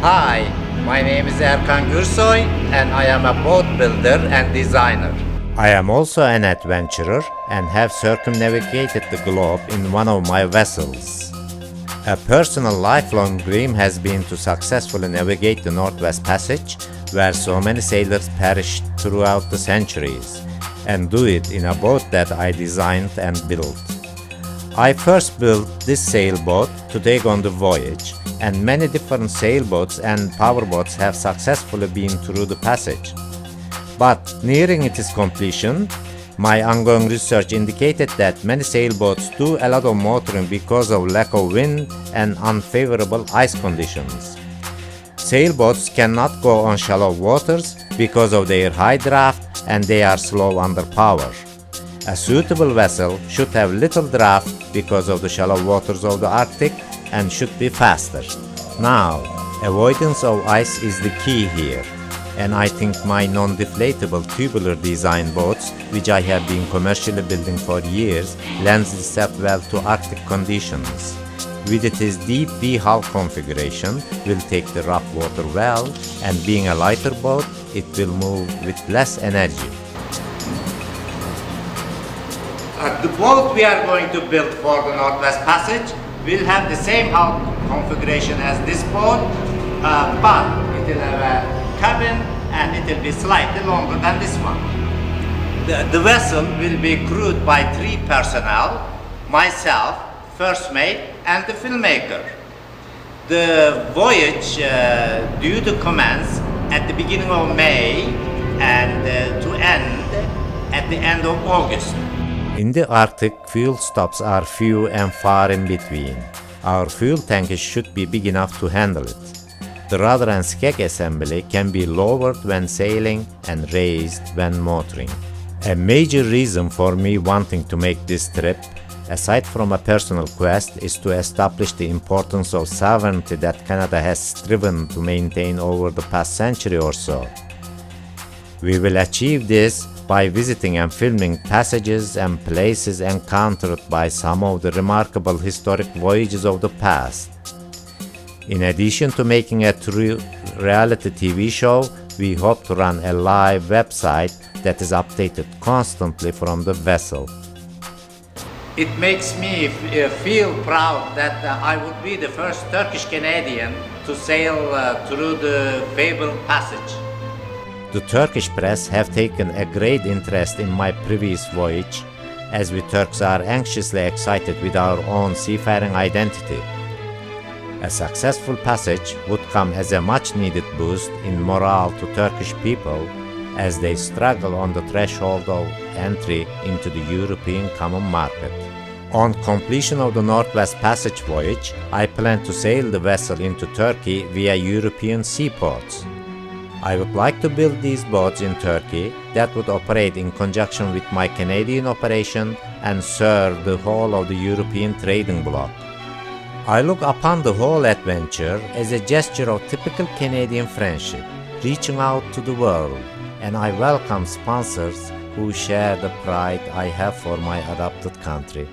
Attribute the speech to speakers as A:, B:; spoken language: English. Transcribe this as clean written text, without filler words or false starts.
A: Hi, my name is Erkan Gürsoy and I am a boat builder and designer.
B: I am also an adventurer and have circumnavigated the globe in one of my vessels. A personal lifelong dream has been to successfully navigate the Northwest Passage, where so many sailors perished throughout the centuries, and do it in a boat that I designed and built. I first built this sailboat to take on the voyage, and many different sailboats and powerboats have successfully been through the passage. But nearing its completion, my ongoing research indicated that many sailboats do a lot of motoring because of lack of wind and unfavorable ice conditions. Sailboats cannot go on shallow waters because of their high draft and they are slow under power. A suitable vessel should have little draft because of the shallow waters of the Arctic and should be faster. Now, avoidance of ice is the key here, and I think my non-deflatable tubular design boats, which I have been commercially building for years, lends itself well to Arctic conditions. With its deep V-hull configuration, will take the rough water well, and being a lighter boat, it will move with less energy.
A: The boat we are going to build for the Northwest Passage will have the same hull configuration as this boat, but it will have a cabin and it will be slightly longer than this one. The vessel will be crewed by 3 personnel, myself, first mate and the filmmaker. The voyage due to commence at the beginning of May and to end at the end of August.
B: In the Arctic, fuel stops are few and far in between. Our fuel tank should be big enough to handle it. The rudder and skeg assembly can be lowered when sailing and raised when motoring. A major reason for me wanting to make this trip, aside from a personal quest, is to establish the importance of sovereignty that Canada has striven to maintain over the past century or so. We will achieve this by visiting and filming passages and places encountered by some of the remarkable historic voyages of the past. In addition to making a true reality TV show, we hope to run a live website that is updated constantly from the vessel.
A: It makes me feel proud that I would be the first Turkish Canadian to sail through the fabled passage.
B: The Turkish press have taken a great interest in my previous voyage, as we Turks are anxiously excited with our own seafaring identity. A successful passage would come as a much-needed boost in morale to Turkish people as they struggle on the threshold of entry into the European Common Market. On completion of the Northwest Passage voyage, I plan to sail the vessel into Turkey via European seaports. I would like to build these boats in Turkey that would operate in conjunction with my Canadian operation and serve the whole of the European trading bloc. I look upon the whole adventure as a gesture of typical Canadian friendship, reaching out to the world, and I welcome sponsors who share the pride I have for my adopted country.